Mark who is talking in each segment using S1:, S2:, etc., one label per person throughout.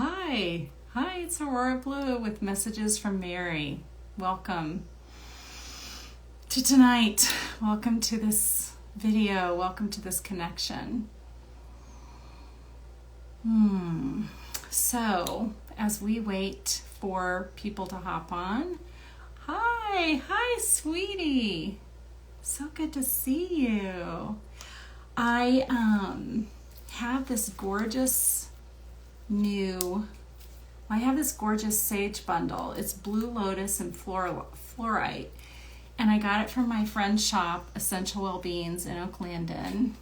S1: Hi, it's Aurora Blue with messages from Mary. Welcome to tonight. Welcome to this video. Welcome to this connection. So, as we wait for people to hop on, hi, sweetie. So good to see you. I have this gorgeous sage bundle. It's blue lotus and fluorite, and I got it from my friend's shop, Essential Well-Beings in Oaklandon,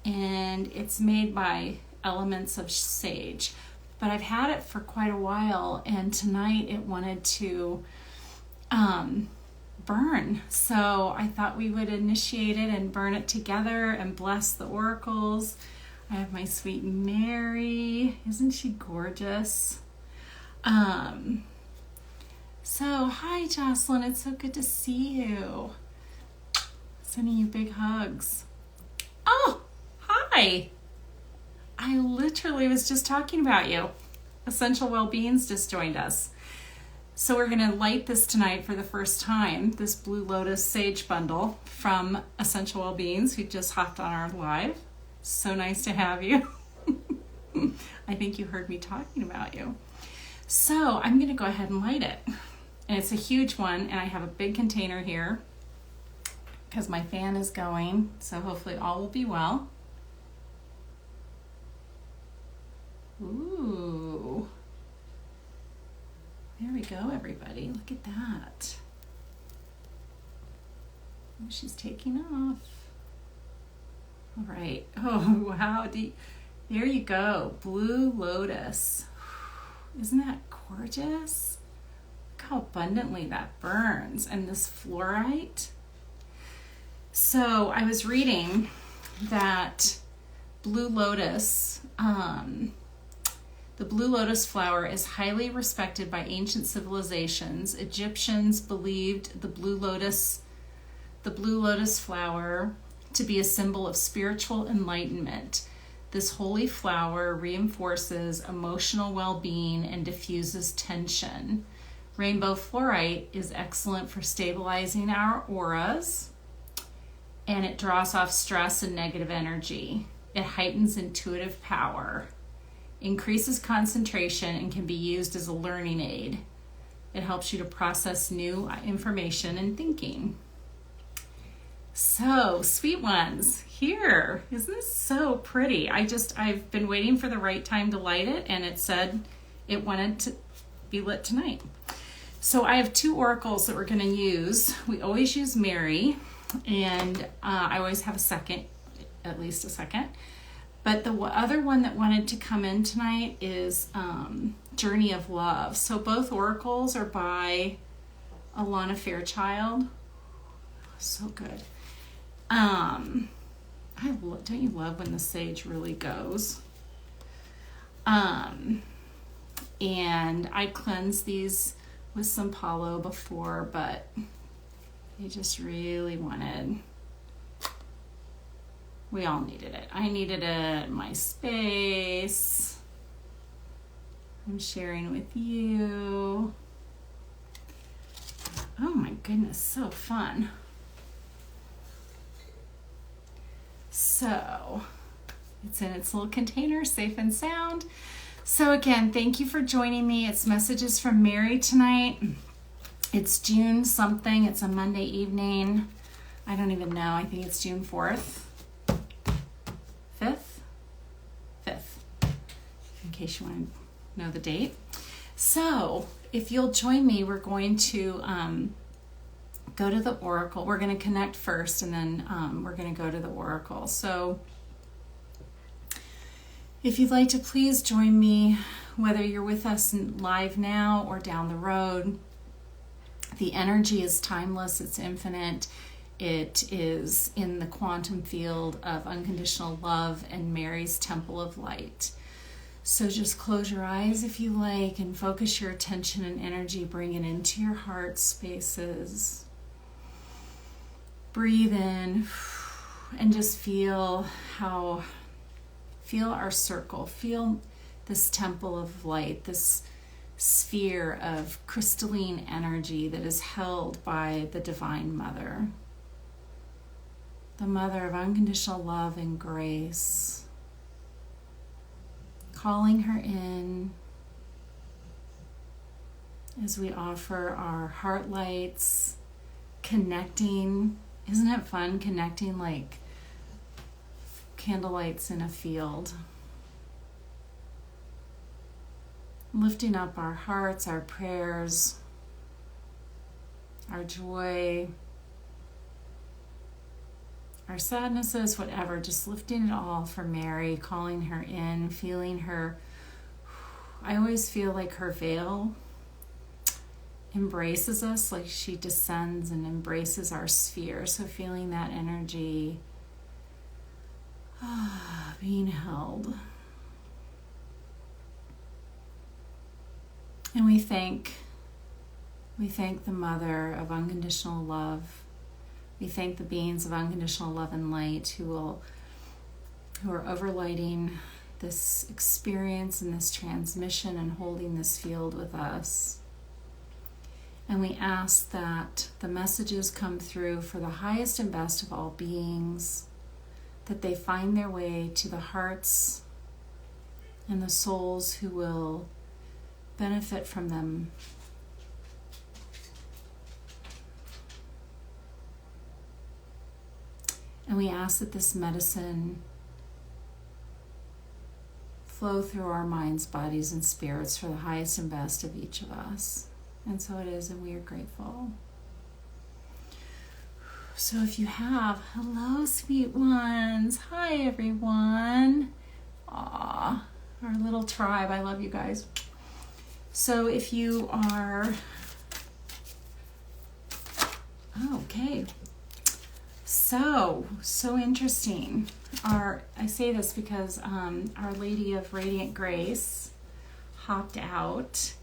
S1: and it's made by elements of sage, but I've had it for quite a while, and tonight it wanted to burn, so I thought we would initiate it and burn it together and bless the oracles. I have my sweet Mary. Isn't she gorgeous? So hi Jocelyn, it's so good to see you. Sending you big hugs. Oh, hi. I literally was just talking about you. Essential Well-Beings just joined us. So we're gonna light this tonight for the first time, this Blue Lotus Sage Bundle from Essential Well-Beings, who just hopped on our live. So nice to have you. I think you heard me talking about you. So I'm gonna go ahead and light it. And it's a huge one, and I have a big container here because my fan is going, so hopefully all will be well. Ooh. There we go, everybody. Look at that. Oh, she's taking off. All right. Oh, wow. There you go. Blue lotus. Isn't that gorgeous? Look how abundantly that burns. And this fluorite. So I was reading that blue lotus, the blue lotus flower is highly respected by ancient civilizations. Egyptians believed the blue lotus flower to be a symbol of spiritual enlightenment. This holy flower reinforces emotional well-being and diffuses tension. Rainbow fluorite is excellent for stabilizing our auras, and it draws off stress and negative energy. It heightens intuitive power, increases concentration, and can be used as a learning aid. It helps you to process new information and thinking. So, sweet ones, here. Isn't this so pretty? I've been waiting for the right time to light it, and it said it wanted to be lit tonight. So I have two oracles that we're going to use. We always use Mary, and I always have at least a second. But the other one that wanted to come in tonight is Journey of Love. So both oracles are by Alana Fairchild. So good. Don't you love when the sage really goes? And I cleansed these with some Palo before, but I just really we all needed it. I needed it, my space. I'm sharing with you. Oh my goodness, so fun. So, it's in its little container, safe and sound. So again, thank you for joining me. It's Messages from Mary tonight. It's June something. It's a Monday evening. I don't even know. I think it's June 4th. 5th, in case you want to know the date. So if you'll join me, we're going to go to the oracle. We're going to connect first, and then we're going to go to the oracle. So if you'd like to please join me, whether you're with us live now or down the road. The energy is timeless, it's infinite. It is in the quantum field of unconditional love and Mary's temple of light. So just close your eyes if you like and focus your attention and energy, bring it into your heart spaces. Breathe in and just feel our circle. Feel this temple of light, this sphere of crystalline energy that is held by the Divine Mother, the Mother of unconditional love and grace, calling her in as we offer our heart lights, connecting. Isn't it fun connecting like candle lights in a field? Lifting up our hearts, our prayers, our joy, our sadnesses, whatever, just lifting it all for Mary, calling her in, feeling her. I always feel like her veil embraces us, like she descends and embraces our sphere. So feeling that energy being held. And we thank the Mother of unconditional love. We thank the beings of unconditional love and light who are overlighting this experience and this transmission and holding this field with us. And we ask that the messages come through for the highest and best of all beings, that they find their way to the hearts and the souls who will benefit from them. And we ask that this medicine flow through our minds, bodies, and spirits for the highest and best of each of us. And so it is, and we are grateful. So if you have, hello, sweet ones. Hi, everyone. Aw, our little tribe. I love you guys. So if you are, okay. So interesting. I say this because Our Lady of Radiant Grace hopped out,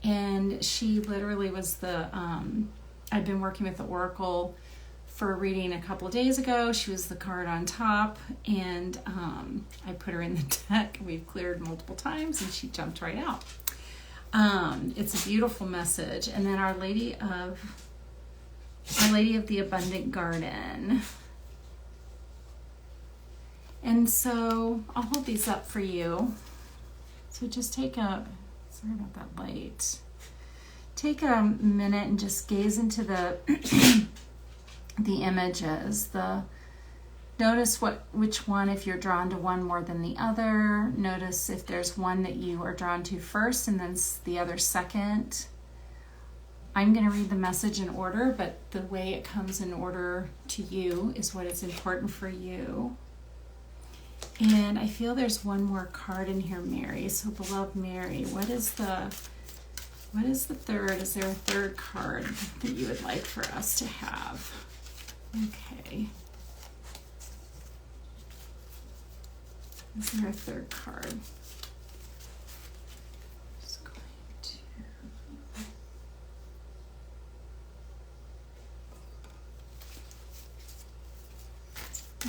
S1: and she literally was I'd been working with the Oracle for a reading a couple of days ago. She was the card on top, and I put her in the deck. We've cleared multiple times, and she jumped right out. It's a beautiful message. And then Our Lady of the Abundant Garden. And so I'll hold these up for you. So just sorry about that light. Take a minute and just gaze into the the images. Notice which one, if you're drawn to one more than the other. Notice if there's one that you are drawn to first and then the other second. I'm going to read the message in order, but the way it comes in order to you is what is important for you. And I feel there's one more card in here, Mary. So, beloved Mary, what is the third? Is there a third card that you would like for us to have? Okay. Is there a third card? Just going to...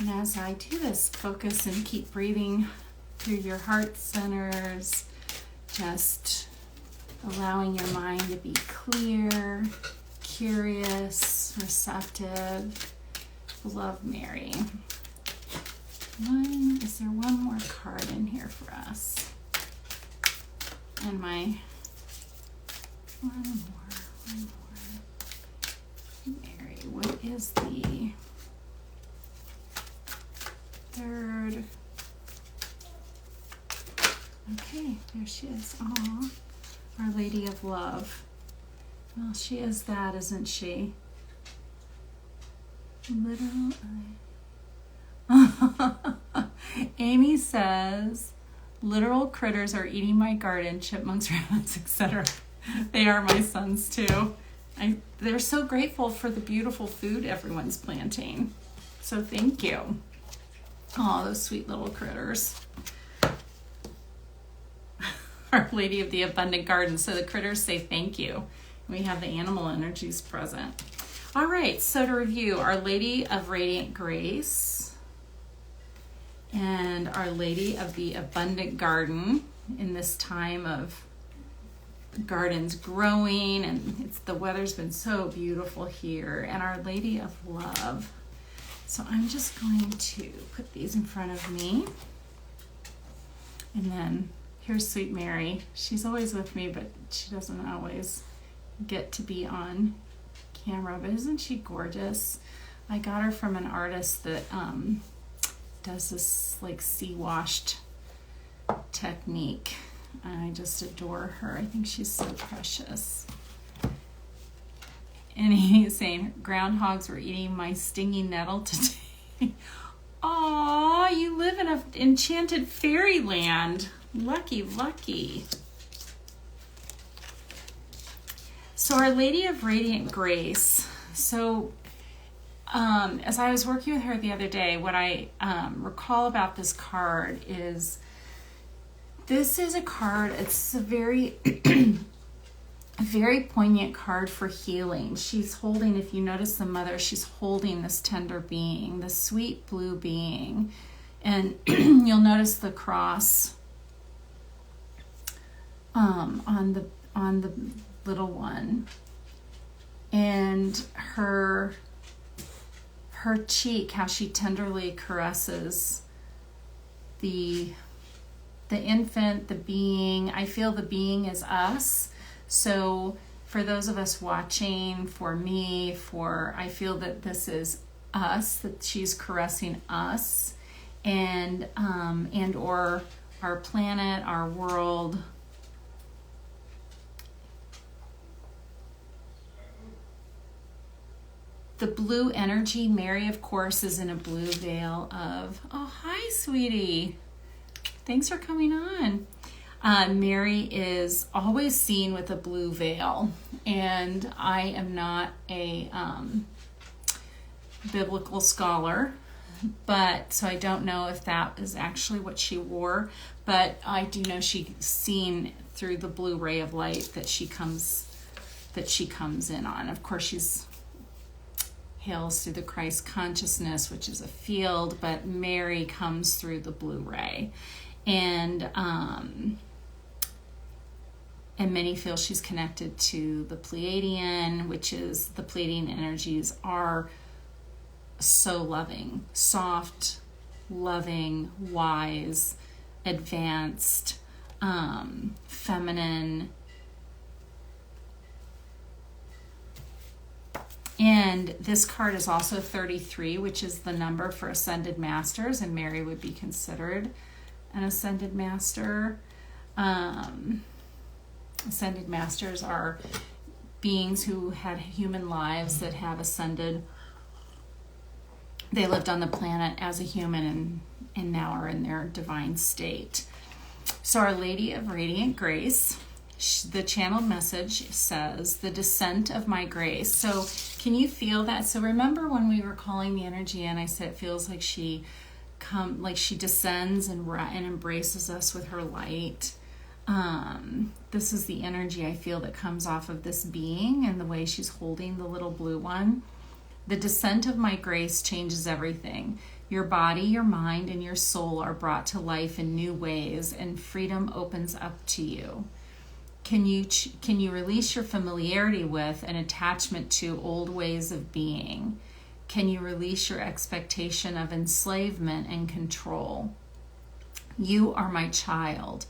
S1: And as I do this, focus and keep breathing through your heart centers, just allowing your mind to be clear, curious, receptive. Beloved Mary. Is there one more card in here for us? And one more. Mary, what is the third? Okay, there she is. Aw, Our Lady of Love. Well, she is that, isn't she? Literally. Amy says, literal critters are eating my garden, chipmunks, rabbits, etc. They are my sons too. They're so grateful for the beautiful food everyone's planting. So thank you. Oh, those sweet little critters. Our Lady of the Abundant Garden. So the critters say thank you. We have the animal energies present. All right, so to review, Our Lady of Radiant Grace and Our Lady of the Abundant Garden. in this time of gardens growing, and the weather's been so beautiful here, and Our Lady of Love. So I'm just going to put these in front of me. And then here's Sweet Mary. She's always with me, but she doesn't always get to be on camera. But isn't she gorgeous? I got her from an artist that does this like sea washed technique. I just adore her. I think she's so precious. And he's saying, groundhogs were eating my stinging nettle today. Aw, you live in an enchanted fairyland. Lucky, lucky. So Our Lady of Radiant Grace. So as I was working with her the other day, what I recall about this card is, this is a card, it's a very, a very poignant card for healing. She's holding, if you notice the mother, she's holding this tender being, the sweet blue being. And you'll notice the cross on the little one. And her cheek, how she tenderly caresses the infant, the being. I feel the being is us. So for those of us watching, for me, I feel that this is us, that she's caressing us, and or our planet, our world. The blue energy, Mary, of course, is in a blue veil of, oh, hi, sweetie. Thanks for coming on. Mary is always seen with a blue veil, and I am not a biblical scholar, but so I don't know if that is actually what she wore, but I do know she's seen through the blue ray of light that she comes in on. Of course, she's hails through the Christ consciousness, which is a field, but Mary comes through the blue ray. And many feel she's connected to the Pleiadian, which is, the Pleiadian energies are so loving, soft, loving, wise, advanced, feminine. And this card is also 33, which is the number for ascended masters, and Mary would be considered an ascended master. Ascended masters are beings who had human lives that have ascended. They lived on the planet as a human and now are in their divine state. So Our Lady of Radiant Grace, the channeled message says, the descent of my grace. So can you feel that? So remember when we were calling the energy in, I said it feels like she descends and embraces us with her light. This is the energy I feel that comes off of this being and the way she's holding the little blue one. The descent of my grace changes everything. Your body, your mind, and your soul are brought to life in new ways, and freedom opens up to you. Can you release your familiarity with and attachment to old ways of being? Can you release your expectation of enslavement and control? You are my child.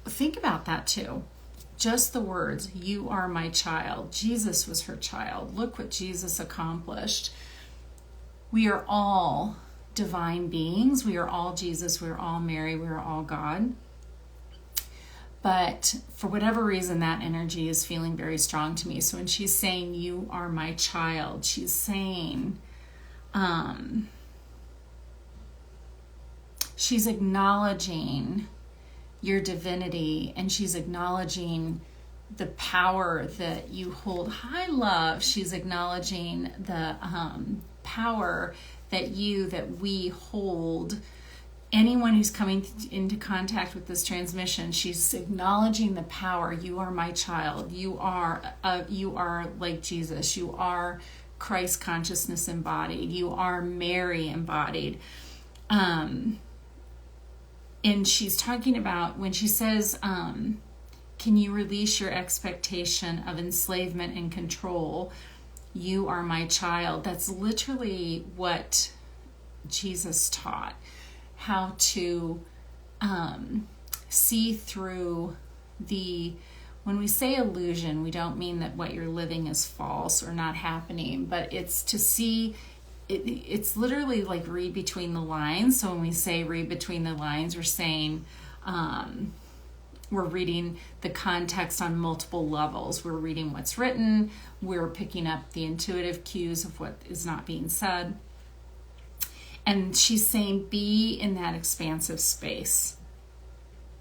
S1: Think about that too. Just the words, you are my child. Jesus was her child. Look what Jesus accomplished. We are all divine beings. We are all Jesus. We are all Mary. We are all God. But for whatever reason, that energy is feeling very strong to me. So when she's saying, you are my child, she's saying, she's acknowledging your divinity, and she's acknowledging the power that you hold. Hi, love. She's acknowledging the power that we hold. Anyone who's coming into contact with this transmission, she's acknowledging the power. You are my child. You are like Jesus. You are Christ consciousness embodied. You are Mary embodied. And she's acknowledging the power you hold. Anyone who's coming into contact with this transmission, she's acknowledging the power. You are like Jesus. You are Christ consciousness embodied. You are Mary embodied. You are Mary embodied. You are Christ consciousness embodied. You are Mary embodied. And she's talking about when she says, can you release your expectation of enslavement and control? You are my child. That's literally what Jesus taught, how to see through when we say illusion, we don't mean that what you're living is false or not happening, but it's to see, it's literally like read between the lines. So when we say read between the lines, we're saying, we're reading the context on multiple levels. We're reading what's written. We're picking up the intuitive cues of what is not being said. And she's saying, be in that expansive space.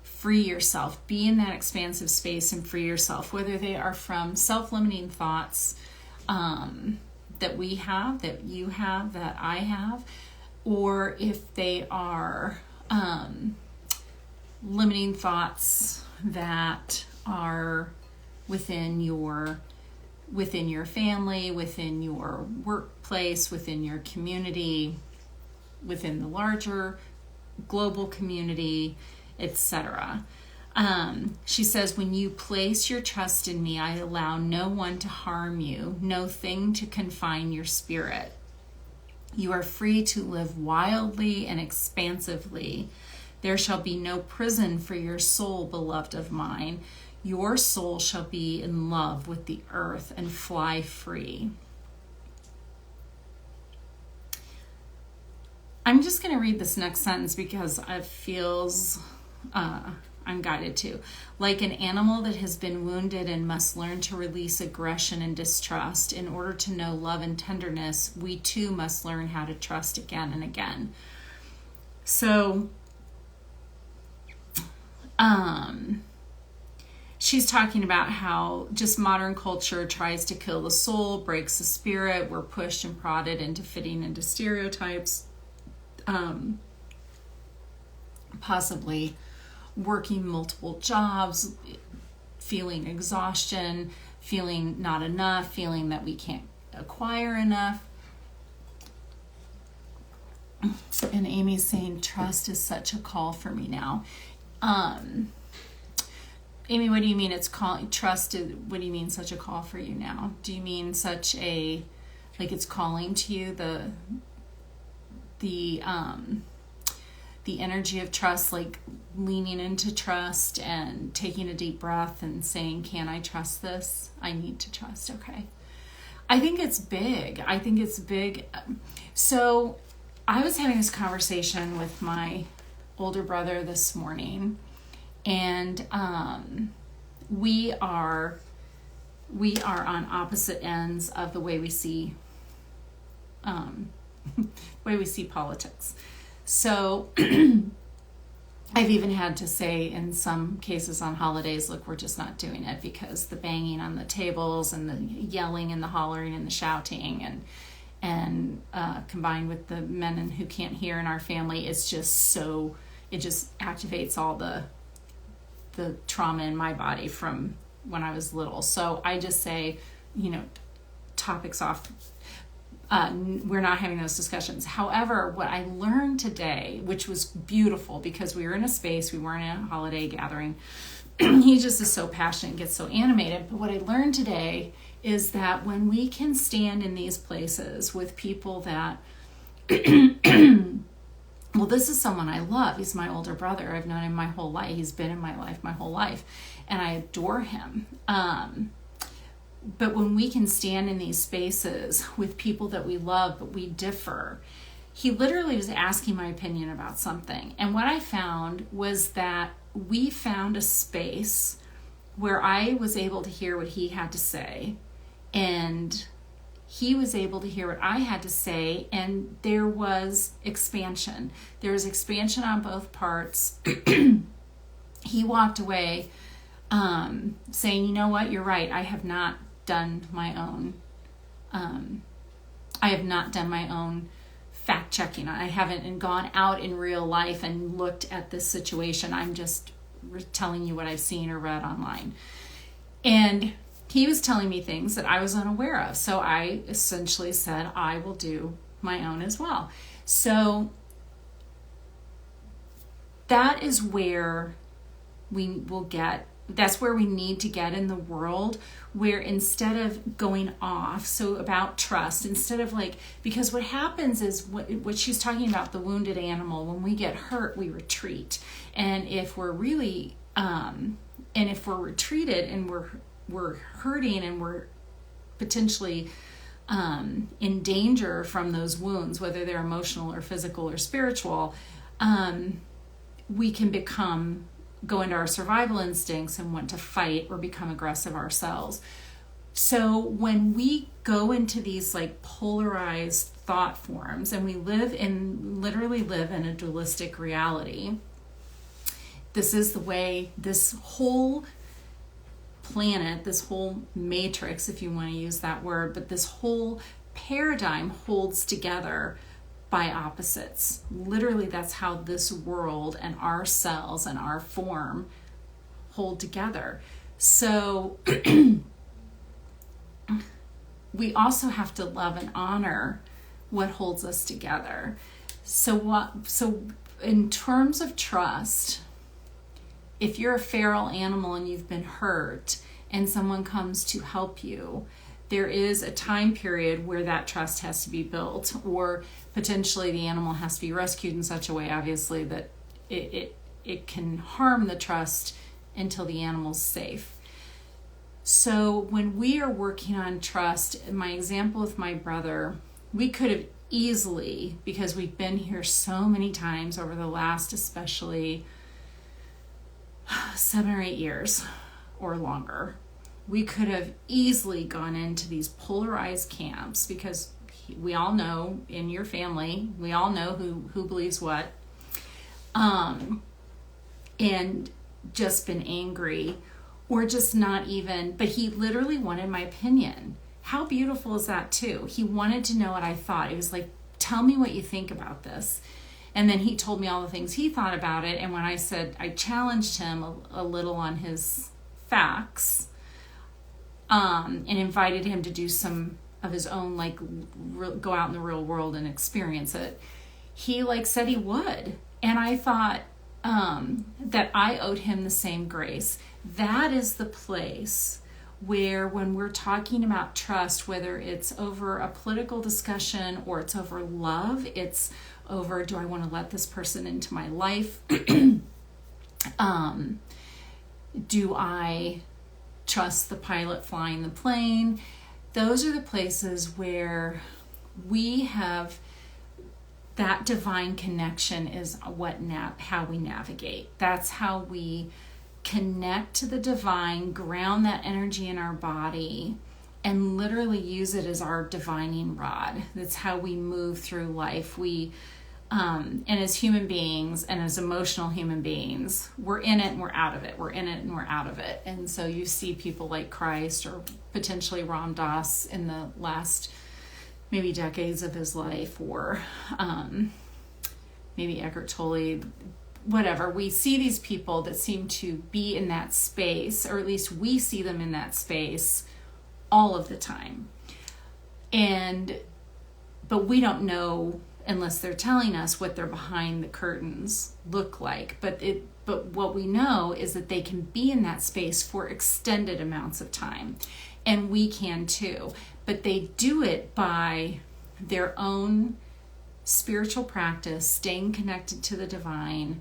S1: Free yourself. Be in that expansive space and free yourself, whether they are from self-limiting thoughts that we have, that you have, that I have, or if they are limiting thoughts that are within your family, within your workplace, within your community, within the larger global community, etc. She says, when you place your trust in me, I allow no one to harm you, no thing to confine your spirit. You are free to live wildly and expansively. There shall be no prison for your soul, beloved of mine. Your soul shall be in love with the earth and fly free. I'm just going to read this next sentence because it feels I'm guided to. Like an animal that has been wounded and must learn to release aggression and distrust in order to know love and tenderness, we too must learn how to trust again and again. So, she's talking about how just modern culture tries to kill the soul, breaks the spirit. We're pushed and prodded into fitting into stereotypes, possibly working multiple jobs, feeling exhaustion, feeling not enough, feeling that we can't acquire enough. And Amy's saying, trust is such a call for me now. Amy, what do you mean it's calling? Trust, what do you mean such a call for you now? Do you mean such a, like it's calling to you, the energy of trust, like leaning into trust and taking a deep breath and saying, can I trust this? I need to trust. Okay. I think it's big. So I was having this conversation with my older brother this morning, and we are on opposite ends of the way we see politics. So I've even had to say in some cases on holidays, look, we're just not doing it because the banging on the tables and the yelling and the hollering and the shouting and combined with the men who can't hear in our family, it's just so, it just activates all the trauma in my body from when I was little. So I just say, topics off. We're not having those discussions. However, what I learned today, which was beautiful because we were in a space, we weren't in a holiday gathering. He just is so passionate and gets so animated. But what I learned today is that when we can stand in these places with people that, well, this is someone I love. He's my older brother. I've known him my whole life. He's been in my life my whole life. And I adore him. But when we can stand in these spaces with people that we love, but we differ, he literally was asking my opinion about something. And what I found was that we found a space where I was able to hear what he had to say, and he was able to hear what I had to say, and there was expansion. There was expansion on both parts. He walked away saying, you know what, you're right, I have not done my own fact checking. I haven't gone out in real life and looked at this situation. I'm just telling you what I've seen or read online. And he was telling me things that I was unaware of. So I essentially said, I will do my own as well. So that is where that's where we need to get in the world, where instead of going off, so about trust, instead of like, because what happens is what she's talking about, the wounded animal, when we get hurt, we retreat. And if we're really, and if we're retreated and we're hurting and we're potentially in danger from those wounds, whether they're emotional or physical or spiritual, we can go into our survival instincts and want to fight or become aggressive ourselves. So when we go into these like polarized thought forms and we literally live in a dualistic reality, this is the way this whole planet, this whole matrix, if you want to use that word, but this whole paradigm holds together by opposites. Literally, that's how this world and our cells and our form hold together. So we also have to love and honor what holds us together. So in terms of trust, if you're a feral animal and you've been hurt and someone comes to help you, there is a time period where that trust has to be built, or potentially the animal has to be rescued in such a way, obviously, that it can harm the trust until the animal's safe. So when we are working on trust, in my example with my brother, we could have easily, because we've been here so many times over the last especially 7 or 8 years or longer, we could have easily gone into these polarized camps, because we all know in your family, we all know who believes what, and just been angry, or just not even, but he literally wanted my opinion. How beautiful is that too? He wanted to know what I thought. It was like, tell me what you think about this. And then he told me all the things he thought about it. And when I said, I challenged him a little on his facts, and invited him to do some of his own, like go out in the real world and experience it, he said he would. And I thought that I owed him the same grace. That is the place where, when we're talking about trust, whether it's over a political discussion or it's over love, it's over, do I want to let this person into my life? Do I trust the pilot flying the plane? Those are the places where we have that divine connection, is how we navigate. That's how we connect to the divine, ground that energy in our body, and literally use it as our divining rod. That's how we move through life. And as human beings and as emotional human beings, we're in it and we're out of it. We're in it and we're out of it. And so you see people like Christ, or potentially Ram Dass in the last maybe decades of his life, or maybe Eckhart Tolle, whatever. We see these people that seem to be in that space, or at least we see them in that space all of the time. But we don't know, unless they're telling us, what their behind the curtains look like. But what we know is that they can be in that space for extended amounts of time, and we can too. But they do it by their own spiritual practice, staying connected to the divine.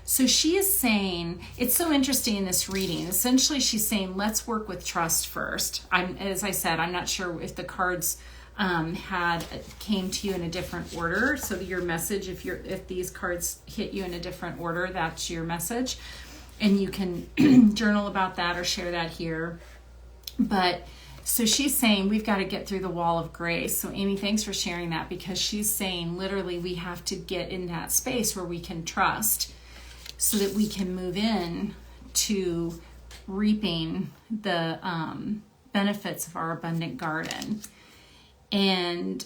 S1: So she is saying, it's so interesting in this reading. Essentially, she's saying, let's work with trust first. As I said, I'm not sure if the cards came to you in a different order. So your message, if these cards hit you in a different order, that's your message. And you can journal about that or share that here. But so she's saying we've got to get through the wall of grace. So Amy, thanks for sharing that, because she's saying literally we have to get in that space where we can trust, so that we can move in to reaping the benefits of our abundant garden. And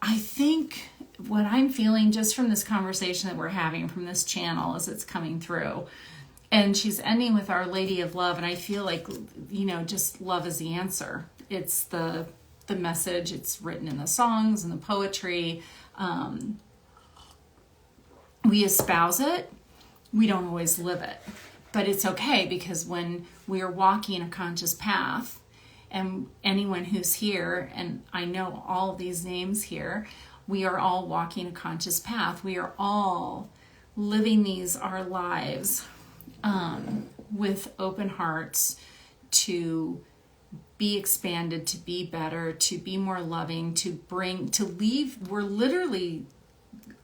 S1: I think what I'm feeling just from this conversation that we're having from this channel as it's coming through, And she's ending with Our Lady of Love, and I feel like, just love is the answer. It's the message. It's written in the songs and the poetry. We espouse it. We don't always live it. But it's okay, because when we are walking a conscious path, and anyone who's here, and I know all of these names here, we are all walking a conscious path. We are all living our lives with open hearts to be expanded, to be better, to be more loving, to leave. We're literally,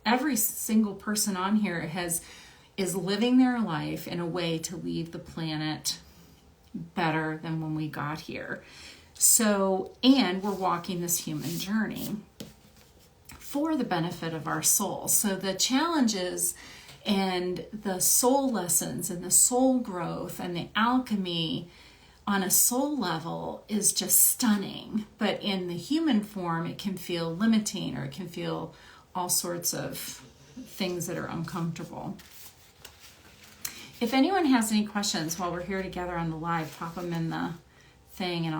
S1: every single person on here is living their life in a way to leave the planet better than when we got here. So, and we're walking this human journey for the benefit of our soul. So the challenges and the soul lessons and the soul growth and the alchemy on a soul level is just stunning. But in the human form, it can feel limiting, or it can feel all sorts of things that are uncomfortable. If anyone has any questions while we're here together on the live, pop them in the thing, and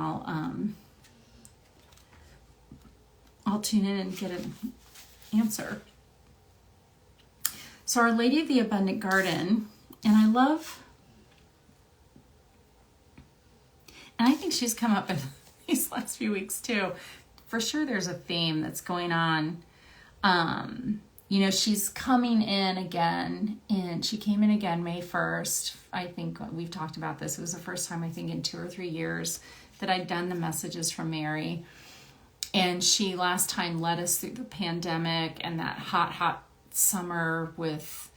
S1: I'll tune in and get an answer. So Our Lady of the Abundant Garden, and I think she's come up in these last few weeks too. For sure there's a theme that's going on. She's coming in again, and she came in again May 1st. I think we've talked about this. It was the first time, I think, in 2 or 3 years that I'd done the messages from Mary. And she last time led us through the pandemic and that hot summer with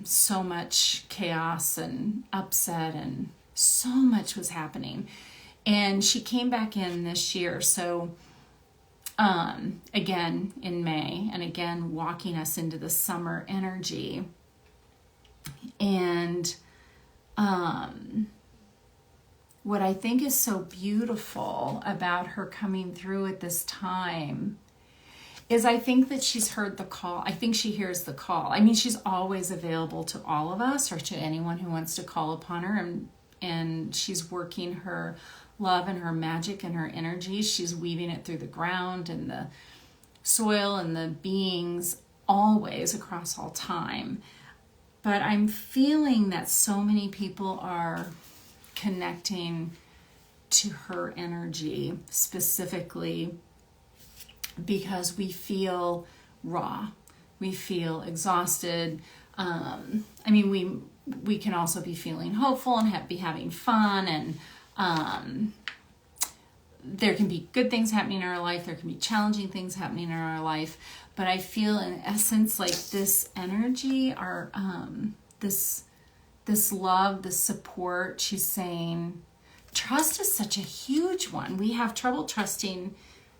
S1: so much chaos and upset, and so much was happening. And she came back in this year. So again in May, and again walking us into the summer energy. And what I think is so beautiful about her coming through at this time is I think that she's heard the call. I think she hears the call. I mean, she's always available to all of us, or to anyone who wants to call upon her, and she's working her love and her magic and her energy. She's weaving it through the ground and the soil and the beings, always, across all time. But I'm feeling that so many people are connecting to her energy specifically because we feel raw, we feel exhausted. We can also be feeling hopeful and be having fun, and there can be good things happening in our life, there can be challenging things happening in our life, but I feel in essence like this energy, this love, this support. She's saying trust is such a huge one. We have trouble trusting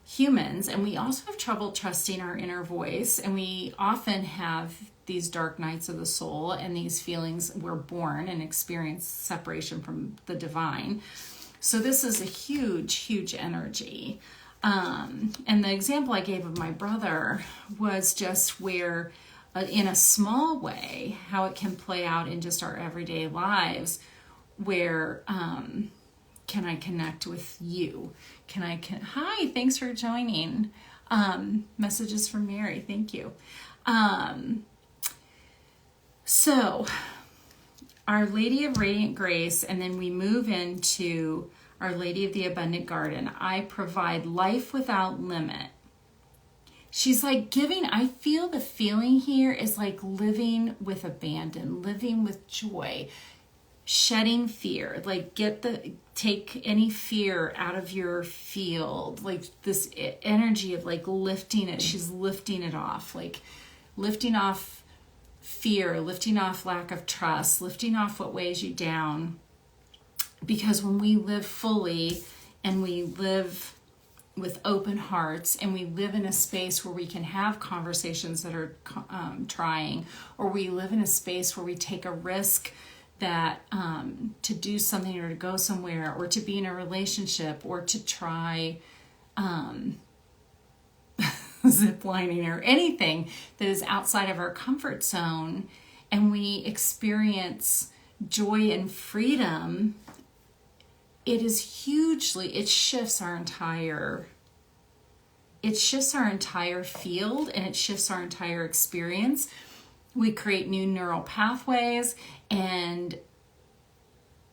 S1: humans, and we also have trouble trusting our inner voice, and we often have these dark nights of the soul and these feelings. We're born and experience separation from the divine. So this is a huge energy. And the example I gave of my brother was just where, in a small way, how it can play out in just our everyday lives, where can I connect with you? Hi, thanks for joining. Messages from Mary, thank you. So, Our Lady of Radiant Grace, and then we move into Our Lady of the Abundant Garden. I provide life without limit. She's like giving, I feel the feeling here is like living with abandon, living with joy, shedding fear, like take any fear out of your field, like this energy of like lifting it. She's lifting it off, like lifting off fear, lifting off lack of trust, lifting off what weighs you down. Because when we live fully and we live with open hearts, and we live in a space where we can have conversations that are trying, or we live in a space where we take a risk that to do something, or to go somewhere, or to be in a relationship, or to try ziplining, or anything that is outside of our comfort zone, and we experience joy and freedom, it shifts our entire field, and it shifts our entire experience. We create new neural pathways, and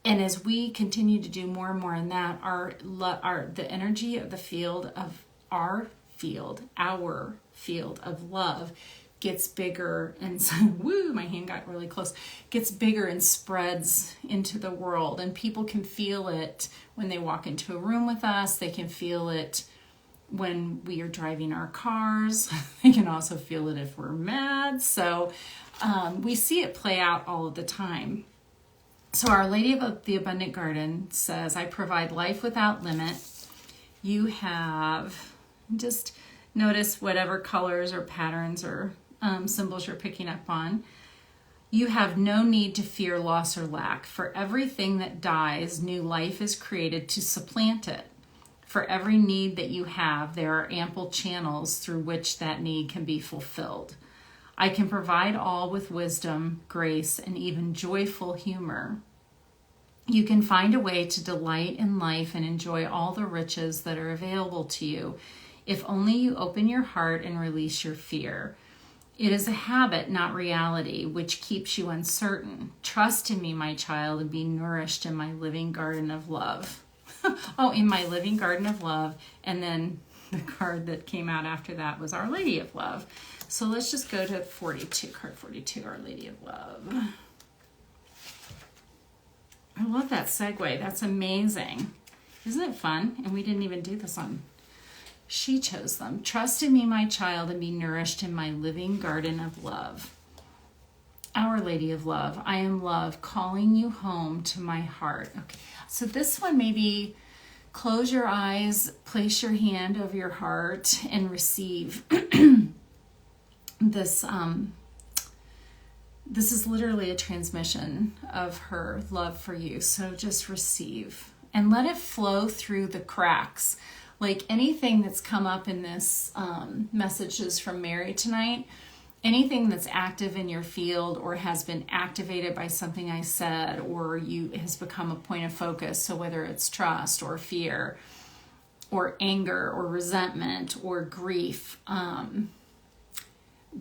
S1: as we continue to do more and more in that, the energy of the field of our field of love gets bigger, and so, woo, my hand got really close, gets bigger and spreads into the world, and people can feel it when they walk into a room with us. They can feel it when we are driving our cars. They can also feel it if we're mad. So we see it play out all of the time. So Our Lady of the Abundant Garden says, I provide life without limit. You have, just notice whatever colors or patterns or symbols you're picking up on. You have no need to fear loss or lack. For everything that dies, new life is created to supplant it. For every need that you have, there are ample channels through which that need can be fulfilled. I can provide all with wisdom, grace, and even joyful humor. You can find a way to delight in life and enjoy all the riches that are available to you, if only you open your heart and release your fear. It is a habit, not reality, which keeps you uncertain. Trust in me, my child, and be nourished in my living garden of love. Oh, in my living garden of love. And then the card that came out after that was Our Lady of Love. So let's just go to 42, card 42, Our Lady of Love. I love that segue. That's amazing. Isn't it fun? And we didn't even do this on. She chose them. Trust in me, my child, and be nourished in my living garden of love. Our Lady of Love, I am love, calling you home to my heart. Okay, so this one, maybe close your eyes, place your hand over your heart, and receive this. This is literally a transmission of her love for you. So just receive and let it flow through the cracks. Like anything that's come up in this messages from Mary tonight, anything that's active in your field or has been activated by something I said, or has become a point of focus. So whether it's trust or fear or anger or resentment or grief,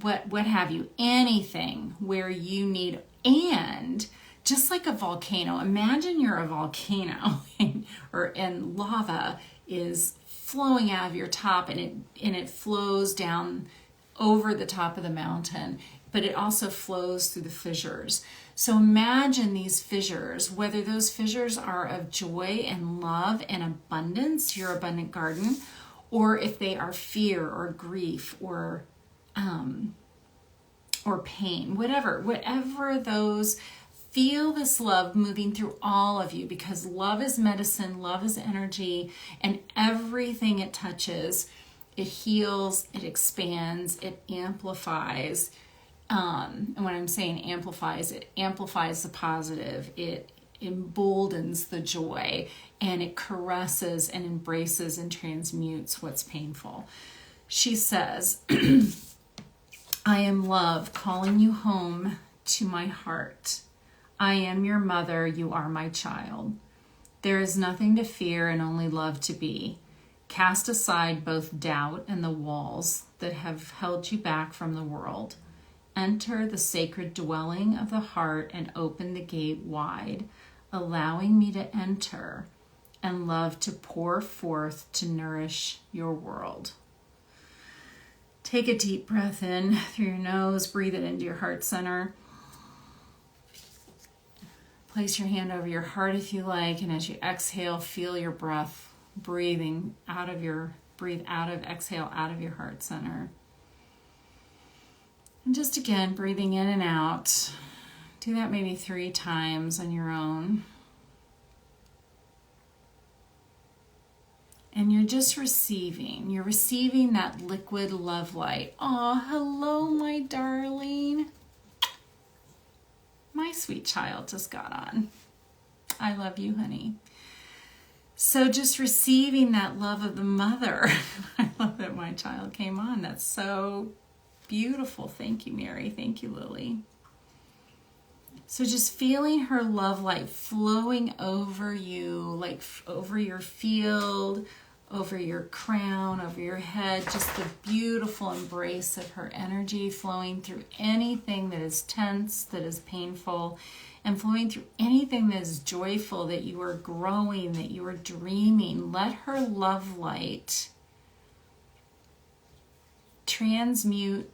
S1: what have you, anything where you need, and just like a volcano, imagine you're a volcano and lava is flowing out of your top, and it flows down over the top of the mountain, but it also flows through the fissures. So imagine these fissures, whether those fissures are of joy and love and abundance, your abundant garden, or if they are fear or grief or pain, whatever those, feel this love moving through all of you, because love is medicine, love is energy, and everything it touches, it heals, it expands, it amplifies. And when I'm saying amplifies, it amplifies the positive, it emboldens the joy, and it caresses and embraces and transmutes what's painful. She says, I am love, calling you home to my heart. I am your mother, you are my child. There is nothing to fear and only love to be. Cast aside both doubt and the walls that have held you back from the world. Enter the sacred dwelling of the heart and open the gate wide, allowing me to enter and love to pour forth to nourish your world. Take a deep breath in through your nose, breathe it into your heart center. Place your hand over your heart if you like, and as you exhale, feel your breath breathing out of exhale out of your heart center. And just again, breathing in and out. Do that maybe 3 times on your own. And you're just receiving. You're receiving that liquid love light. Aw, hello, my darling. My sweet child just got on. I love you, honey. So just receiving that love of the mother. I love that my child came on. That's so beautiful. Thank you, Mary. Thank you, Lily. So just feeling her love light flowing over you, like over your field, over your crown, over your head, just the beautiful embrace of her energy flowing through anything that is tense, that is painful, and flowing through anything that is joyful, that you are growing, that you are dreaming. Let her love light transmute,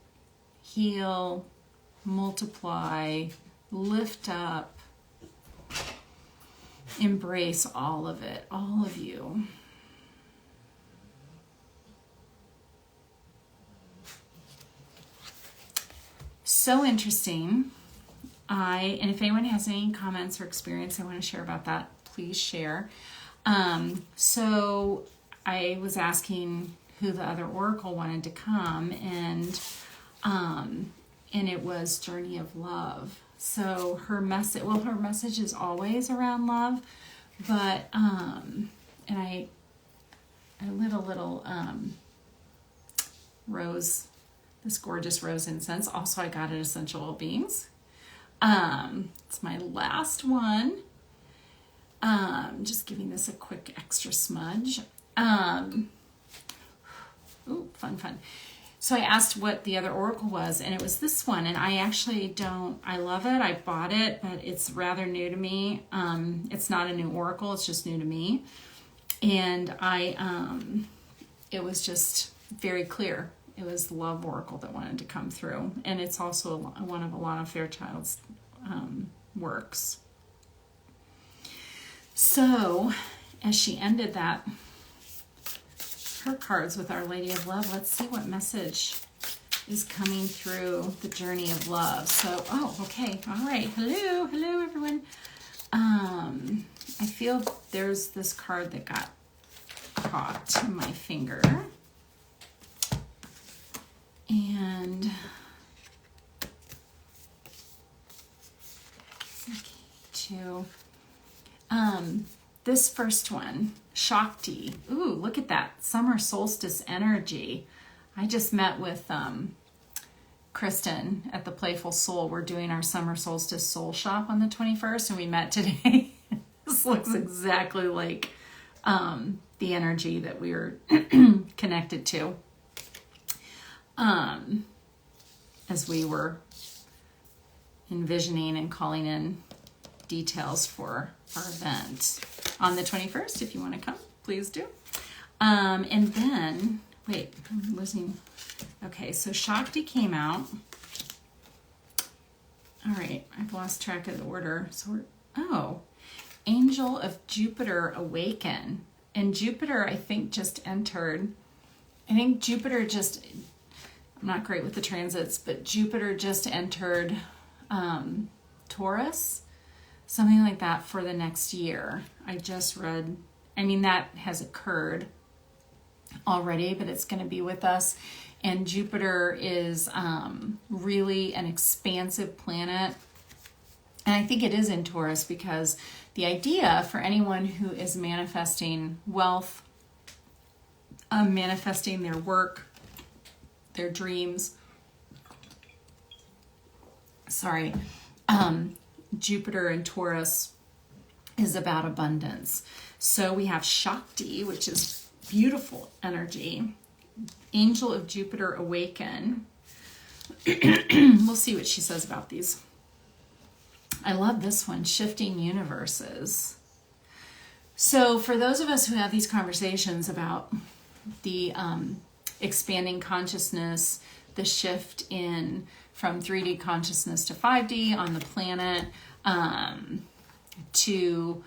S1: heal, multiply, lift up, embrace all of it, all of you. So interesting. And if anyone has any comments or experience I want to share about that, please share. So I was asking who the other oracle wanted to come, and it was Journey of Love. So her message is always around love, but and I lit a little rose, this gorgeous rose incense. Also, I got it at Essential Oil Beings. It's my last one. Just giving this a quick extra smudge. Ooh, fun. So I asked what the other oracle was, and it was this one. And I actually I love it. I bought it, but it's rather new to me. It's not a new oracle. It's just new to me. And it was just very clear. It was the love oracle that wanted to come through. And it's also one of Alana Fairchild's works. So as she ended her cards with Our Lady of Love, let's see what message is coming through the Journey of Love. So, okay. All right. Hello, everyone. I feel there's this card that got caught in my finger. And this first one, Shakti. Ooh, look at that summer solstice energy. I just met with Kristen at the Playful Soul. We're doing our summer solstice soul shop on the 21st, and we met today. This looks exactly like the energy that we were connected to as we were envisioning and calling in details for our event on the 21st. If you want to come, please do. And then, wait, I'm losing. Okay, so Shakti came out. All right, I've lost track of the order. So Angel of Jupiter Awaken. And Jupiter, I think, just entered. I'm not great with the transits, but Jupiter just entered Taurus. Something like that for the next year. I just read, that has occurred already, but it's going to be with us. And Jupiter is really an expansive planet. And I think it is in Taurus because the idea for anyone who is manifesting wealth, manifesting their work, their dreams, Jupiter in Taurus is about abundance. So we have Shakti, which is beautiful energy. Angel of Jupiter Awaken. We'll see what she says about these. I love this one, Shifting Universes. So for those of us who have these conversations about the expanding consciousness, the shift from 3D consciousness to 5D on the planet, to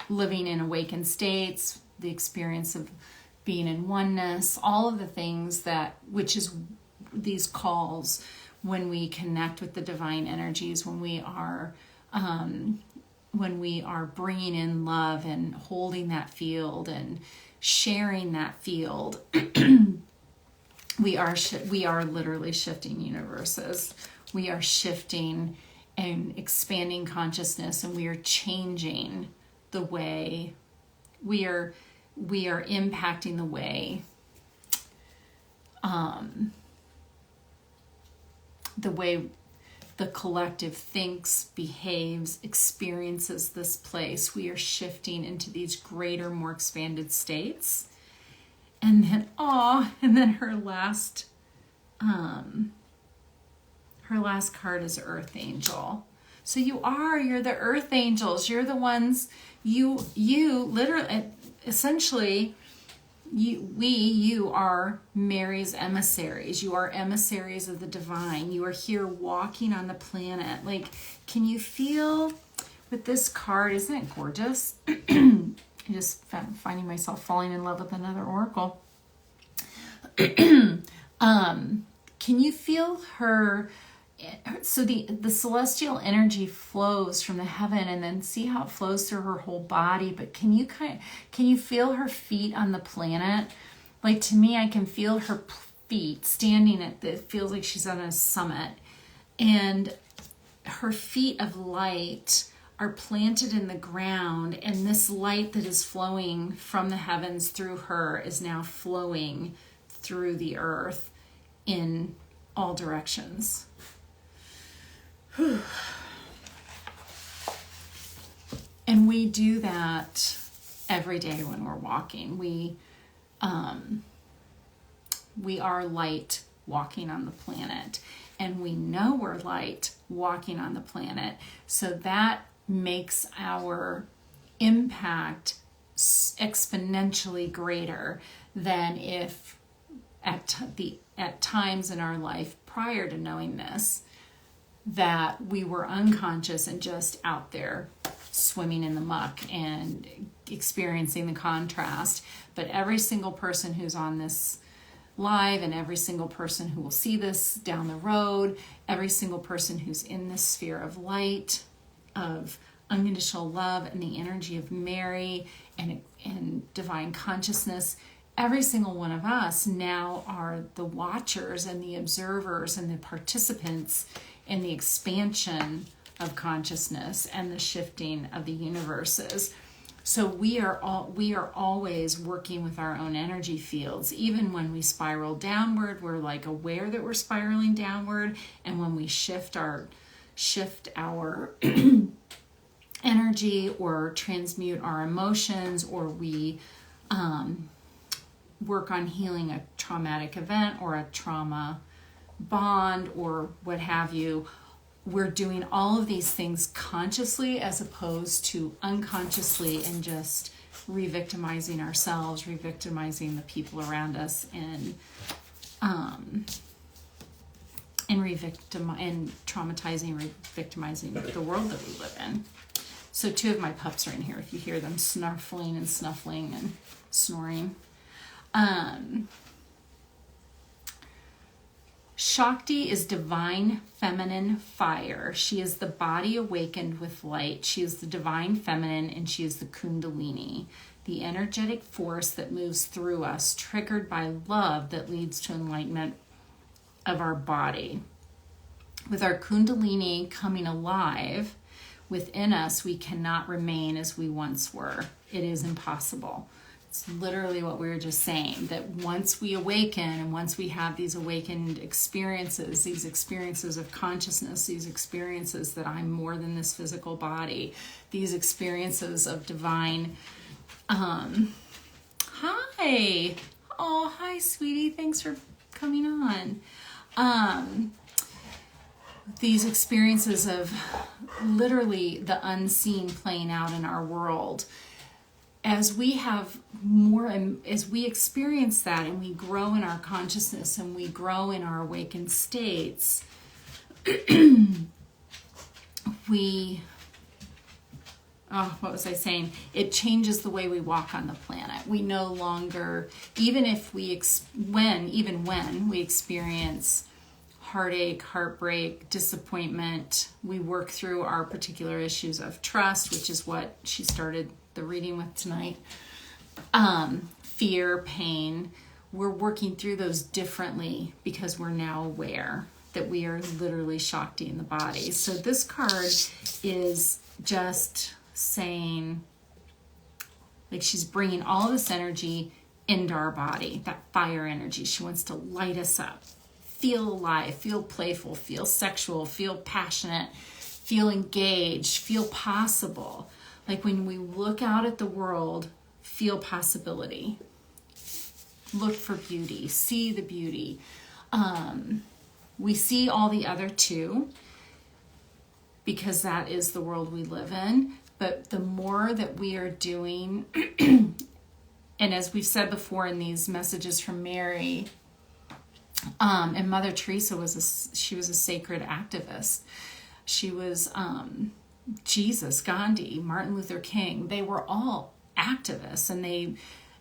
S1: living in awakened states, the experience of being in oneness, all of the things which is these calls when we connect with the divine energies, when we are bringing in love and holding that field and sharing that field. We are literally shifting universes. We are shifting and expanding consciousness, and we are changing the way we are impacting the way the collective thinks, behaves, experiences this place. We are shifting into these greater, more expanded states. And then, and then her last card is Earth Angel. So you're the Earth Angels. You're the ones, you literally, essentially, you are Mary's emissaries. You are emissaries of the divine. You are here walking on the planet. Like, can you feel with this card, isn't it gorgeous? I'm just finding myself falling in love with another oracle. Can you feel her? So the celestial energy flows from the heaven, and then see how it flows through her whole body. But can you feel her feet on the planet? Like, to me, I can feel her feet standing it feels like she's on a summit, and her feet of light are planted in the ground, and this light that is flowing from the heavens through her is now flowing through the earth in all directions. And we do that every day when we're walking. We are light walking on the planet, and we know we're light walking on the planet. So that makes our impact exponentially greater than if at times in our life prior to knowing this, that we were unconscious and just out there swimming in the muck and experiencing the contrast. But every single person who's on this live, and every single person who will see this down the road, every single person who's in this sphere of light, of unconditional love and the energy of Mary and divine consciousness, every single one of us now are the watchers and the observers and the participants in the expansion of consciousness and the shifting of the universes. So we are always working with our own energy fields. Even when we spiral downward, we're like aware that we're spiraling downward. And when we shift our energy, or transmute our emotions, or we work on healing a traumatic event or a trauma bond or what have you, we're doing all of these things consciously as opposed to unconsciously, and just re-victimizing ourselves, re-victimizing the people around us, and traumatizing, re-victimizing the world that we live in. So 2 of my pups are in here, if you hear them snarfling and snuffling and snoring. Shakti is divine feminine fire. She is the body awakened with light. She is the divine feminine, and she is the kundalini, the energetic force that moves through us, triggered by love that leads to enlightenment of our body. With our kundalini coming alive within us, we cannot remain as we once were. It is impossible. It's literally what we were just saying, that once we awaken, and once we have these awakened experiences, these experiences of consciousness, these experiences that I'm more than this physical body, these experiences of divine, hi. Oh, hi, sweetie. Thanks for coming on. These experiences of literally the unseen playing out in our world, as we have more, as we experience that, and we grow in our consciousness, and we grow in our awakened states, what was I saying? It changes the way we walk on the planet. We no longer, even when we experience heartache, heartbreak, disappointment, we work through our particular issues of trust, which is what she started the reading with tonight. Fear, pain, we're working through those differently because we're now aware that we are literally Shakti in the body. So this card is just saying, like, she's bringing all of this energy into our body, that fire energy. She wants to light us up, feel alive, feel playful, feel sexual, feel passionate, feel engaged, feel possible. Like when we look out at the world, feel possibility. Look for beauty, see the beauty. We see all the other too, because that is the world we live in. But the more that we are doing, and as we've said before in these messages from Mary, and Mother Teresa was a sacred activist. She was Jesus, Gandhi, Martin Luther King. They were all activists, and they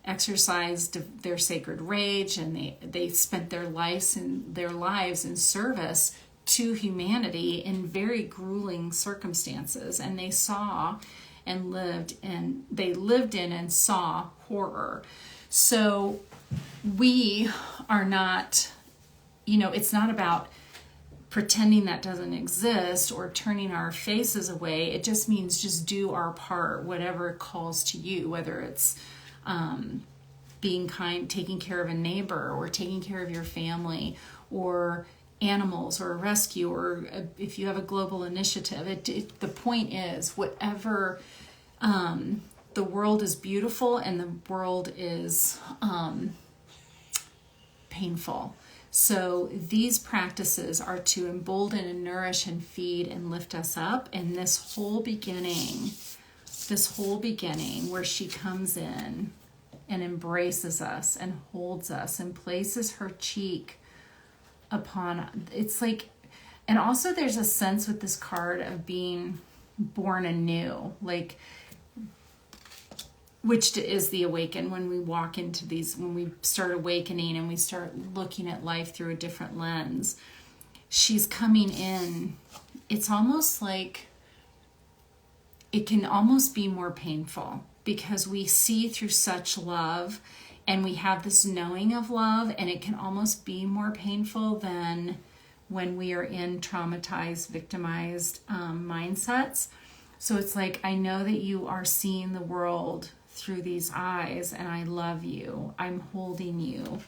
S1: exercised their sacred rage, and they spent their lives in service to humanity in very grueling circumstances, and they saw and lived in and saw horror. So we are not, it's not about pretending that doesn't exist or turning our faces away. It just means just do our part, whatever it calls to you, whether it's being kind, taking care of a neighbor, or taking care of your family, or animals, or a rescue, or if you have a global initiative. The point is, whatever, the world is beautiful and the world is painful. So these practices are to embolden and nourish and feed and lift us up. And this whole beginning where she comes in and embraces us and holds us and places her cheek upon, it's like, and also there's a sense with this card of being born anew, like, which is the awaken. When we walk into these, when we start awakening and we start looking at life through a different lens, she's coming in. It's almost like, it can almost be more painful, because we see through such love and we have this knowing of love, and it can almost be more painful than when we are in traumatized, victimized mindsets. So it's like, I know that you are seeing the world through these eyes, and I love you. I'm holding you.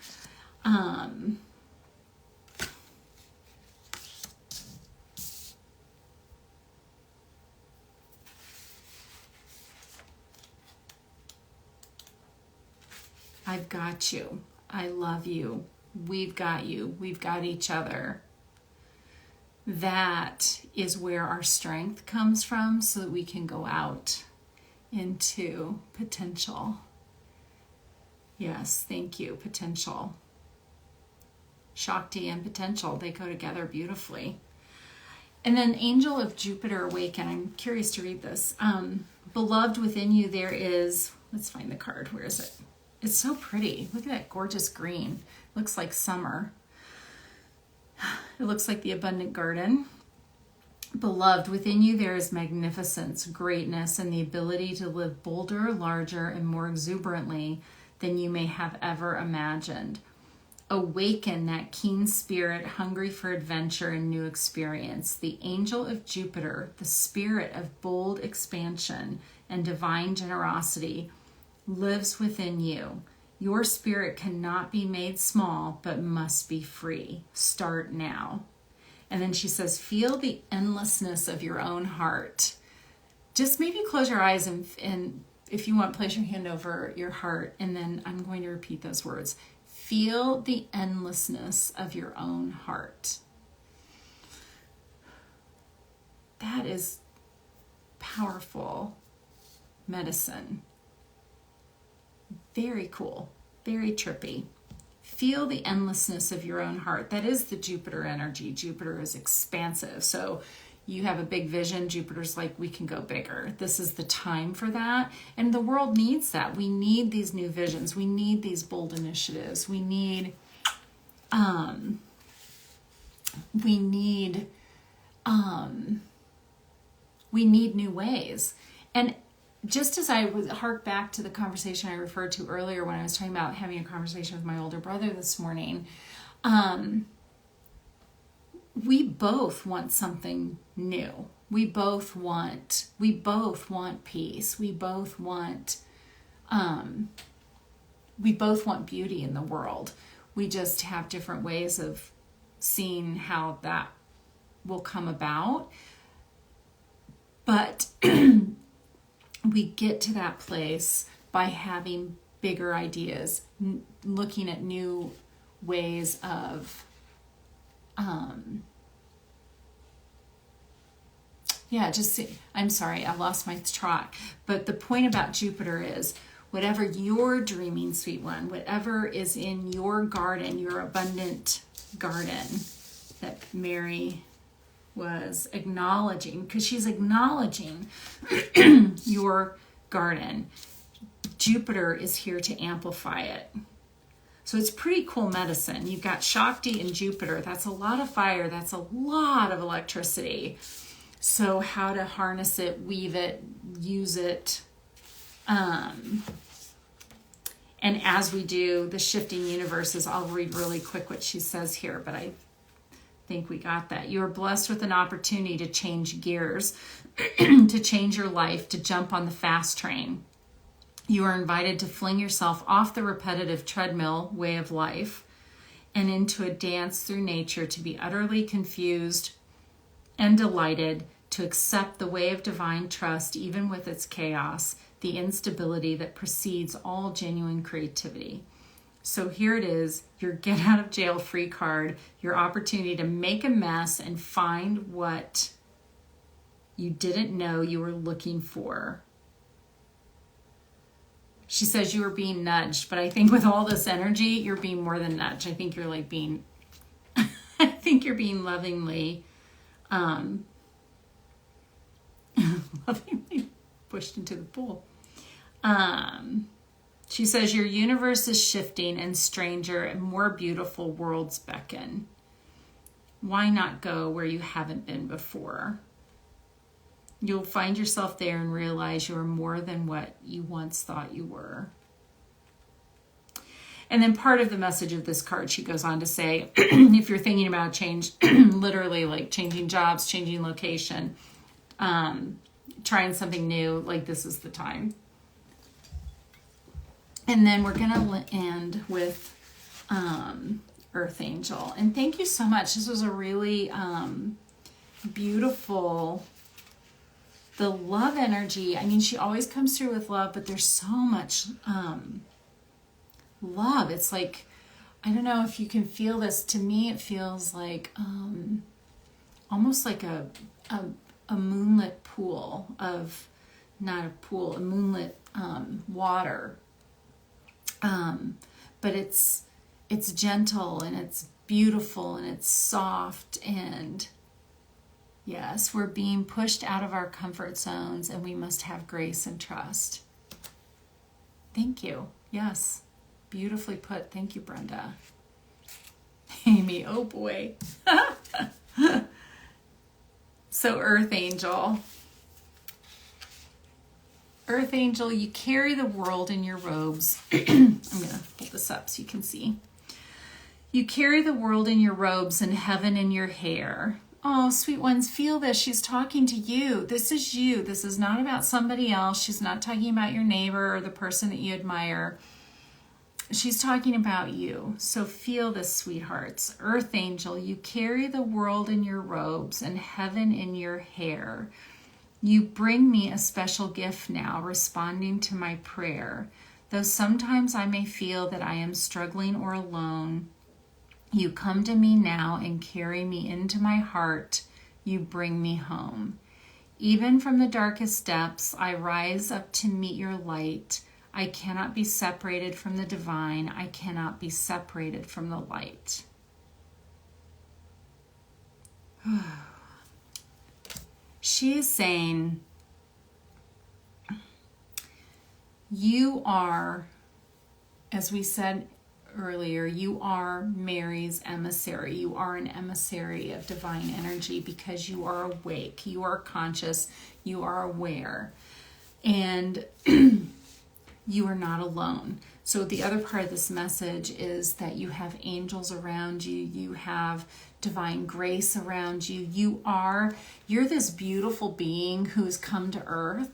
S1: I've got you. I love you. We've got you. We've got each other. That is where our strength comes from, so that we can go out into potential. Yes, thank you. Potential. Shakti and potential, they go together beautifully. And then Angel of Jupiter Awaken. I'm curious to read this. Beloved, within you there is, let's find the card. Where is it? It's so pretty. Look at that gorgeous green. Looks like summer. It looks like the abundant garden. Beloved, within you there is magnificence, greatness, and the ability to live bolder, larger, and more exuberantly than you may have ever imagined. Awaken that keen spirit, hungry for adventure and new experience. The angel of Jupiter, the spirit of bold expansion and divine generosity, lives within you. Your spirit cannot be made small, but must be free. Start now. And then she says, feel the endlessness of your own heart. Just maybe close your eyes and if you want, place your hand over your heart. And then I'm going to repeat those words. Feel the endlessness of your own heart. That is powerful medicine. Very cool, very trippy. Feel the endlessness of your own heart. That is the Jupiter energy. Jupiter is expansive. So you have a big vision. Jupiter's like, we can go bigger. This is the time for that. And the world needs that. We need these new visions. We need these bold initiatives. We need new ways. And just as I would hark back to the conversation I referred to earlier when I was talking about having a conversation with my older brother this morning, we both want something new. We both want peace. We both want beauty in the world. We just have different ways of seeing how that will come about. But we get to that place by having bigger ideas, looking at new ways of, I'm sorry, I lost my track. But the point about Jupiter is, whatever you're dreaming, sweet one, whatever is in your garden, your abundant garden that Mary was acknowledging, because she's acknowledging your garden. Jupiter is here to amplify it. So it's pretty cool medicine. You've got Shakti and Jupiter. That's a lot of fire. That's a lot of electricity. So how to harness it, weave it, use it. And as we do the shifting universes, I'll read really quick what she says here, but I think we got that. You are blessed with an opportunity to change gears, to change your life, to jump on the fast train. You are invited to fling yourself off the repetitive treadmill way of life and into a dance through nature, to be utterly confused and delighted, to accept the way of divine trust, even with its chaos, the instability that precedes all genuine creativity. So here it is, your get out of jail free card, your opportunity to make a mess and find what you didn't know you were looking for. She says you were being nudged, but I think with all this energy, you're being more than nudged. I think you're like being, I think you're being lovingly, lovingly pushed into the pool. She says your universe is shifting and stranger and more beautiful worlds beckon. Why not go where you haven't been before? You'll find yourself there and realize you are more than what you once thought you were. And then part of the message of this card, she goes on to say, if you're thinking about change, literally like changing jobs, changing location, trying something new, like this is the time. And then we're going to end with Earth Angel. And thank you so much. This was a really beautiful, the love energy. I mean, she always comes through with love, but there's so much love. It's like, I don't know if you can feel this. To me, it feels like almost like a moonlit pool of, not a pool, a moonlit water. But it's gentle and it's beautiful and it's soft, and yes, we're being pushed out of our comfort zones and we must have grace and trust. Thank you. Yes. Beautifully put. Thank you, Brenda. Amy, oh boy. So Earth Angel. Earth Angel, you carry the world in your robes. I'm going to hold this up so you can see. You carry the world in your robes and heaven in your hair. Oh, sweet ones, feel this. She's talking to you. This is you. This is not about somebody else. She's not talking about your neighbor or the person that you admire. She's talking about you. So feel this, sweethearts. Earth Angel, you carry the world in your robes and heaven in your hair. You bring me a special gift now, responding to my prayer. Though sometimes I may feel that I am struggling or alone, you come to me now and carry me into my heart. You bring me home. Even from the darkest depths, I rise up to meet your light. I cannot be separated from the divine. I cannot be separated from the light. She is saying, you are, as we said earlier, you are Mary's emissary. You are an emissary of divine energy because you are awake, you are conscious, you are aware, and you are not alone. So the other part of this message is that you have angels around you, you have divine grace around you. You're this beautiful being who's come to earth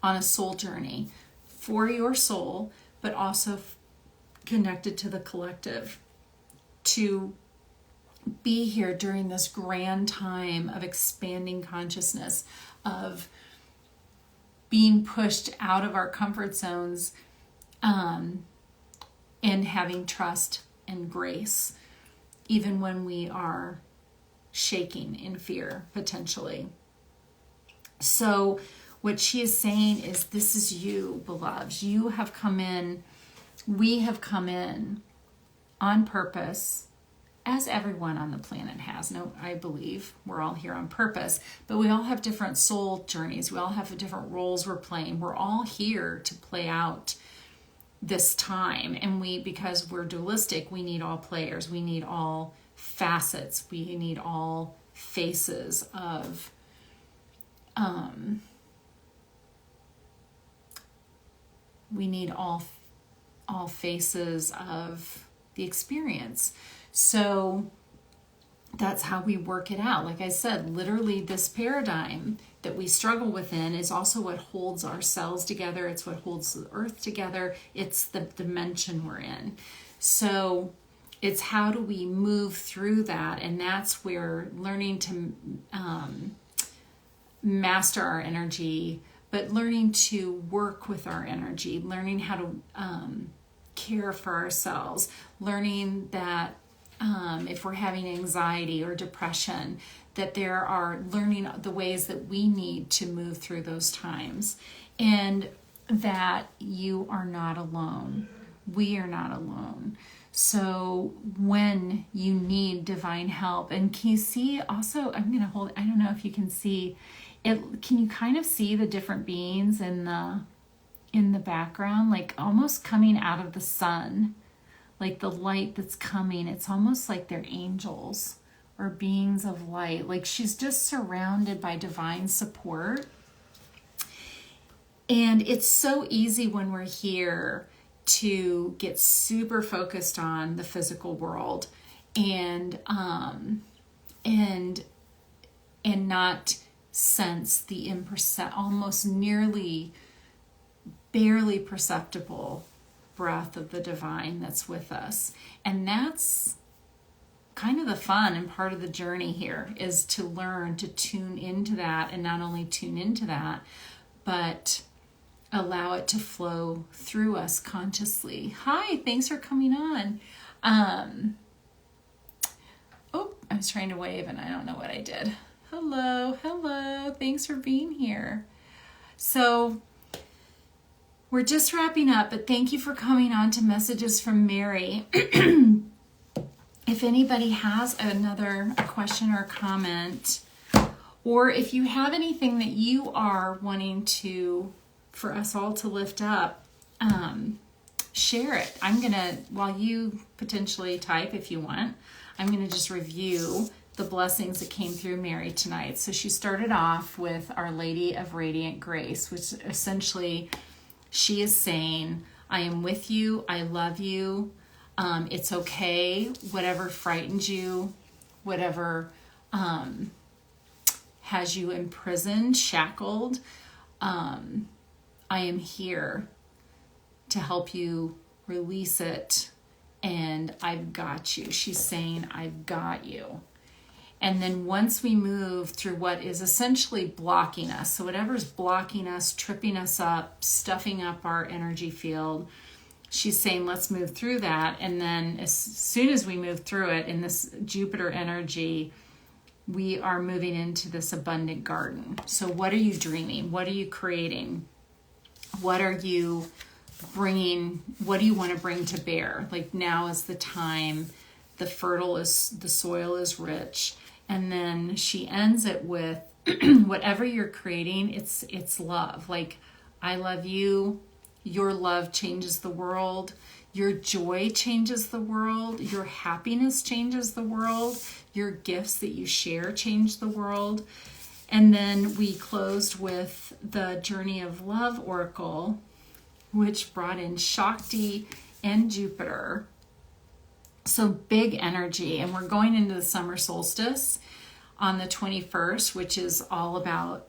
S1: on a soul journey for your soul, but also connected to the collective. to be here during this grand time of expanding consciousness, of being pushed out of our comfort zones, and having trust and grace, even when we are shaking in fear, potentially. So what she is saying is, this is you, beloveds. You have come in, we have come in on purpose, as everyone on the planet has. No, I believe we're all here on purpose, but we all have different soul journeys. We all have different roles we're playing. We're all here to play out this time. And because we're dualistic, we need all players. We need all facets. We need all faces of we need all faces of the experience. So that's how we work it out. Like I said, literally this paradigm that we struggle within is also what holds our cells together. It's what holds the earth together. It's the dimension we're in. So it's how do we move through that? And that's where learning to master our energy, but learning to work with our energy, learning how to care for ourselves, learning that if we're having anxiety or depression, that learning the ways that we need to move through those times, and that you are not alone. We are not alone. So when you need divine help, and can you see also, I'm going to hold, I don't know if you can see it. Can you kind of see the different beings in the background, like almost coming out of the sun? Like the light that's coming, it's almost like they're angels or beings of light. Like she's just surrounded by divine support. And it's so easy when we're here to get super focused on the physical world and not sense the almost nearly barely perceptible breath of the divine that's with us. And that's kind of the fun and part of the journey here, is to learn to tune into that, and not only tune into that, but allow it to flow through us consciously. Hi, thanks for coming on. I was trying to wave and I don't know what I did. Hello, thanks for being here. So we're just wrapping up, but thank you for coming on to Messages from Mary. If anybody has a question or a comment, or if you have anything that you are wanting for us all to lift up, share it. I'm going to, while you potentially type if you want, I'm going to just review the blessings that came through Mary tonight. So she started off with Our Lady of Radiant Grace, which essentially she is saying, I am with you, I love you, it's okay, whatever frightens you, whatever has you imprisoned, shackled, I am here to help you release it, and I've got you. She's saying, I've got you. And then once we move through what is essentially blocking us, so whatever's blocking us, tripping us up, stuffing up our energy field, she's saying, let's move through that. And then as soon as we move through it in this Jupiter energy, we are moving into this abundant garden. So what are you dreaming? What are you creating? What are you bringing? What do you want to bring to bear? Like, now is the time. The soil is rich. And then she ends it with, whatever you're creating, it's love. Like, I love you. Your love changes the world. Your joy changes the world. Your happiness changes the world. Your gifts that you share change the world. And then we closed with the Journey of Love Oracle, which brought in Shakti and Jupiter. So big energy. And we're going into the summer solstice on the 21st, which is all about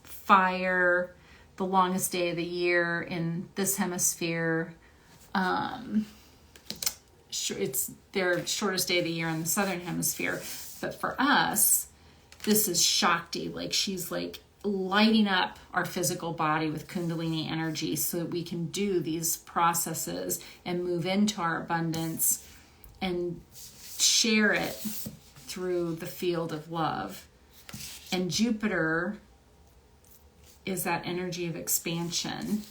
S1: fire, the longest day of the year in this hemisphere. it's their shortest day of the year in the southern hemisphere. But for us, this is shakti. Like she's like lighting up our physical body with kundalini energy so that we can do these processes and move into our abundance and share it through the field of love. And Jupiter is that energy of expansion.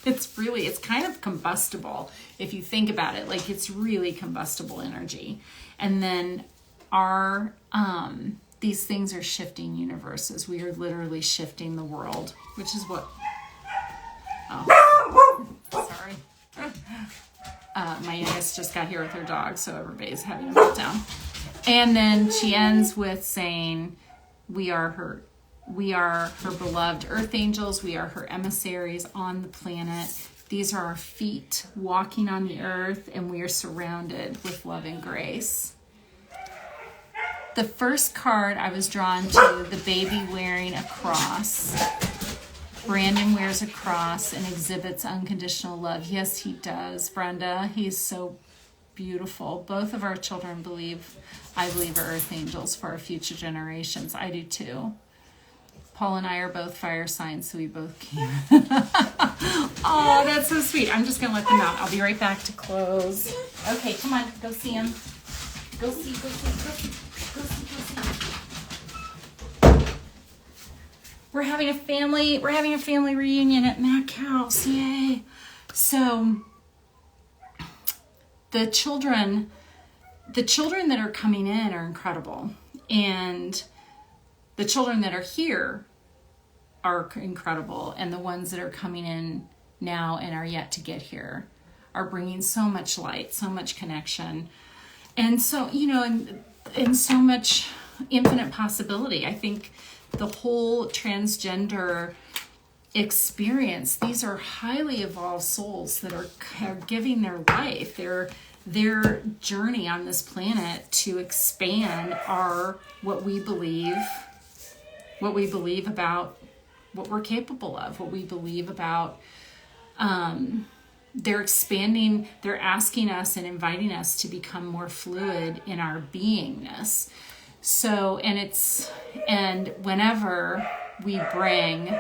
S1: It's kind of combustible if you think about it. Like it's really combustible energy. And then our these things are shifting universes. We are literally shifting the world, which is what sorry. My youngest just got here with her dog, so everybody's having a meltdown. And then she ends with saying, we are her beloved earth angels. We are her emissaries on the planet. These are our feet walking on the earth, and we are surrounded with love and grace. The first card I was drawn to, the baby wearing a cross. Brandon wears a cross and exhibits unconditional love. Yes, he does, Brenda. He's so beautiful. Both of our children I believe are earth angels for our future generations. I do too. Paul and I are both fire signs, so we both can. Oh, that's so sweet. I'm just going to let them out. I'll be right back to close. Okay, come on. Go see him. Go see. We're having a family reunion at Mac House. Yay. So the children that are coming in are incredible. And the children that are here are incredible. And the ones that are coming in now and are yet to get here are bringing so much light, so much connection. And so, and so much infinite possibility. I think the whole transgender experience, these are highly evolved souls that are giving their life, their journey on this planet to expand what we believe about what we're capable of, what we believe about. They're expanding, they're asking us and inviting us to become more fluid in our beingness. So, and whenever we bring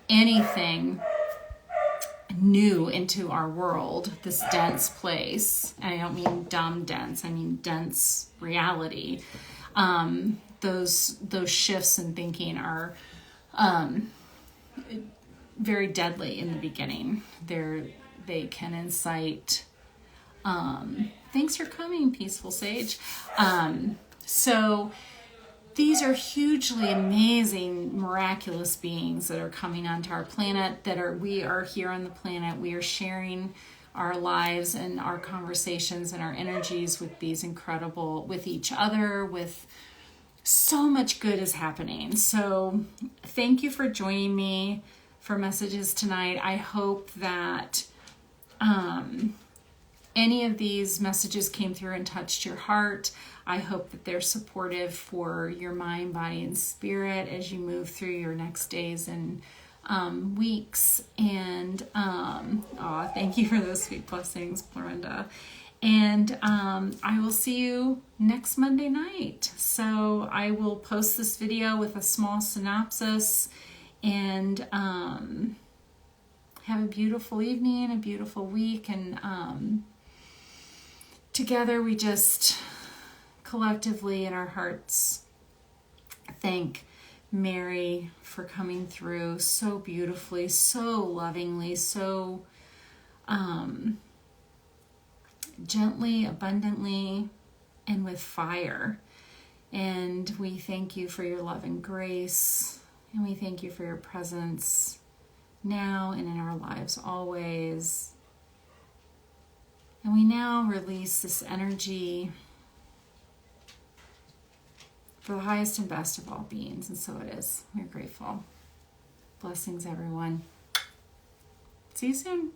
S1: anything new into our world, this dense place, and I don't mean dumb dense, I mean dense reality, those shifts in thinking are very deadly in the beginning. They can incite, thanks for coming, Peaceful Sage. So these are hugely amazing, miraculous beings that are coming onto our planet, we are here on the planet. We are sharing our lives and our conversations and our energies with these incredible, with each other, with so much good is happening. So thank you for joining me for messages tonight. I hope that any of these messages came through and touched your heart. I hope that they're supportive for your mind, body, and spirit as you move through your next days and weeks. And thank you for those sweet blessings, Florinda. And I will see you next Monday night. So I will post this video with a small synopsis, and have a beautiful evening, a beautiful week. And together we just collectively in our hearts thank Mary for coming through so beautifully, so lovingly, so gently, abundantly, and with fire. And we thank you for your love and grace, and we thank you for your presence now and in our lives always. And we now release this energy for the highest and best of all beings, and so it is. We're grateful. Blessings, everyone. See you soon.